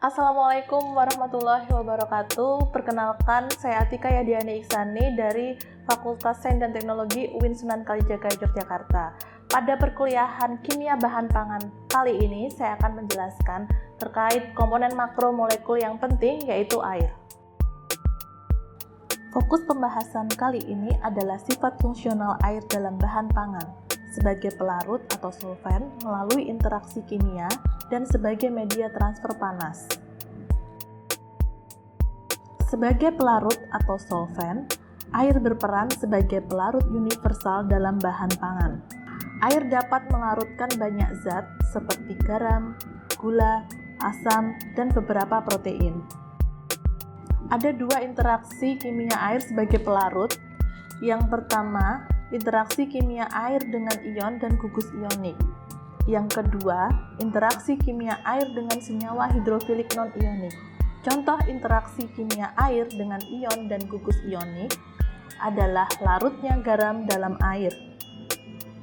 Assalamualaikum warahmatullahi wabarakatuh. Perkenalkan, saya Atika Yadiani Iksani dari Fakultas Sains dan Teknologi UIN Sunan Kalijaga, Yogyakarta. Pada perkuliahan Kimia Bahan Pangan kali ini, saya akan menjelaskan terkait komponen makromolekul yang penting, yaitu air. Fokus pembahasan kali ini adalah sifat fungsional air dalam bahan pangan, sebagai pelarut atau solvent melalui interaksi kimia dan sebagai media transfer panas. Sebagai pelarut atau solvent, air berperan sebagai pelarut universal dalam bahan pangan. Air dapat melarutkan banyak zat seperti garam, gula, asam, dan beberapa protein. Ada dua interaksi kimia air sebagai pelarut. Yang pertama, interaksi kimia air dengan ion dan gugus ionik. Yang kedua, interaksi kimia air dengan senyawa hidrofilik non-ionik. Contoh interaksi kimia air dengan ion dan gugus ionik adalah larutnya garam dalam air.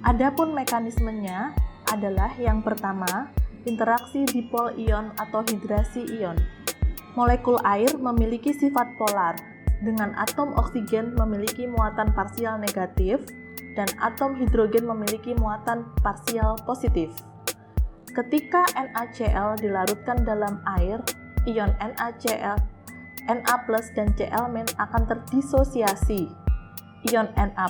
Adapun mekanismenya adalah yang pertama, interaksi dipol ion atau hidrasi ion. Molekul air memiliki sifat polar, dengan atom oksigen memiliki muatan parsial negatif dan atom hidrogen memiliki muatan parsial positif. Ketika NaCl dilarutkan dalam air, ion NaCl, Na+ dan Cl- akan terdisosiasi. Ion Na+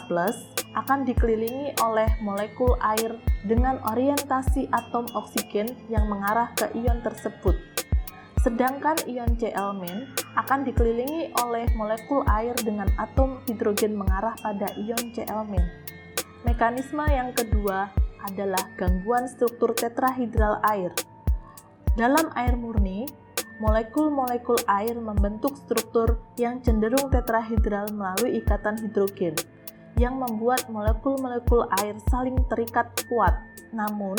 akan dikelilingi oleh molekul air dengan orientasi atom oksigen yang mengarah ke ion tersebut. Sedangkan ion Cl- akan dikelilingi oleh molekul air dengan atom hidrogen mengarah pada ion Cl-. Mekanisme yang kedua adalah gangguan struktur tetrahedral air. Dalam air murni, molekul-molekul air membentuk struktur yang cenderung tetrahedral melalui ikatan hidrogen, yang membuat molekul-molekul air saling terikat kuat. Namun,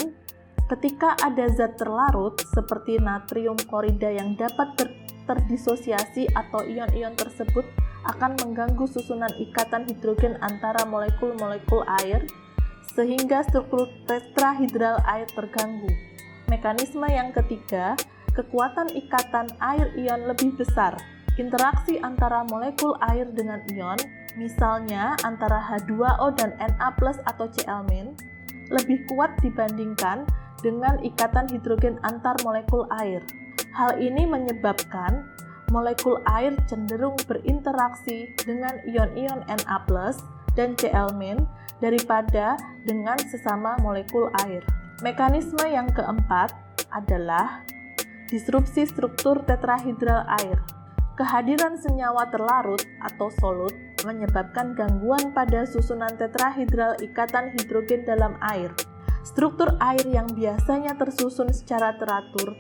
ketika ada zat terlarut seperti natrium klorida yang dapat terdisosiasi atau ion-ion tersebut akan mengganggu susunan ikatan hidrogen antara molekul-molekul air sehingga struktur tetrahedral air terganggu. Mekanisme yang ketiga, kekuatan ikatan air ion lebih besar. Interaksi antara molekul air dengan ion, misalnya antara H2O dan Na+ atau Cl- lebih kuat dibandingkan dengan ikatan hidrogen antar molekul air. Hal ini menyebabkan molekul air cenderung berinteraksi dengan ion-ion Na+ dan Cl- daripada dengan sesama molekul air. Mekanisme yang keempat adalah disrupsi struktur tetrahedral air. Kehadiran senyawa terlarut atau solut menyebabkan gangguan pada susunan tetrahedral ikatan hidrogen dalam air. Struktur air yang biasanya tersusun secara teratur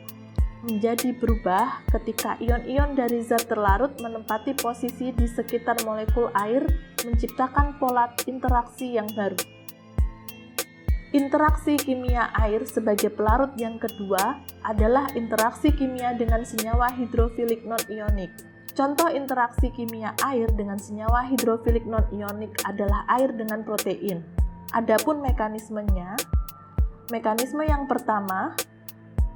menjadi berubah ketika ion-ion dari zat terlarut menempati posisi di sekitar molekul air, menciptakan pola interaksi yang baru. Interaksi kimia air sebagai pelarut yang kedua adalah interaksi kimia dengan senyawa hidrofilik non-ionik. Contoh interaksi kimia air dengan senyawa hidrofilik non-ionik adalah air dengan protein. Adapun mekanismenya, mekanisme yang pertama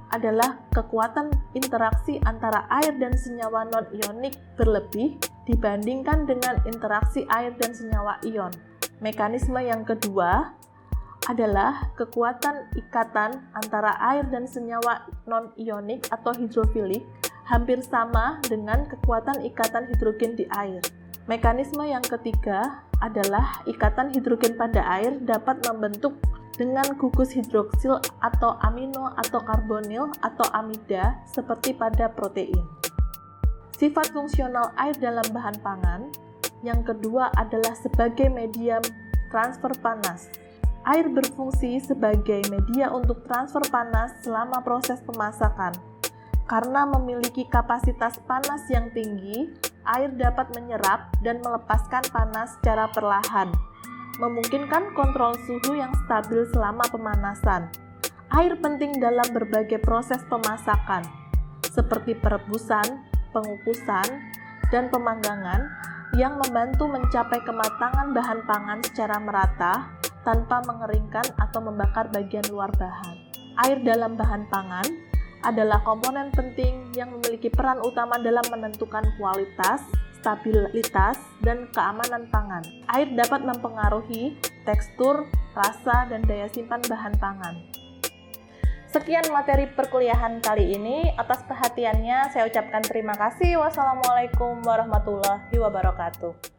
adalah kekuatan interaksi antara air dan senyawa non-ionik berlebih dibandingkan dengan interaksi air dan senyawa ion. Mekanisme yang kedua adalah kekuatan ikatan antara air dan senyawa non-ionik atau hidrofilik hampir sama dengan kekuatan ikatan hidrogen di air. Mekanisme yang ketiga adalah ikatan hidrogen pada air dapat membentuk dengan gugus hidroksil atau amino atau karbonil atau amida seperti pada protein. Sifat fungsional air dalam bahan pangan yang kedua adalah sebagai medium transfer panas. Air berfungsi sebagai media untuk transfer panas selama proses pemasakan. Karena memiliki kapasitas panas yang tinggi, air dapat menyerap dan melepaskan panas secara perlahan, memungkinkan kontrol suhu yang stabil selama pemanasan. Air penting dalam berbagai proses pemasakan, seperti perebusan, pengukusan, dan pemanggangan, yang membantu mencapai kematangan bahan pangan secara merata tanpa mengeringkan atau membakar bagian luar bahan. Air dalam bahan pangan adalah komponen penting yang memiliki peran utama dalam menentukan kualitas, stabilitas, dan keamanan pangan. Air dapat mempengaruhi tekstur, rasa, dan daya simpan bahan pangan. Sekian materi perkuliahan kali ini. Atas perhatiannya saya ucapkan terima kasih. Wassalamualaikum warahmatullahi wabarakatuh.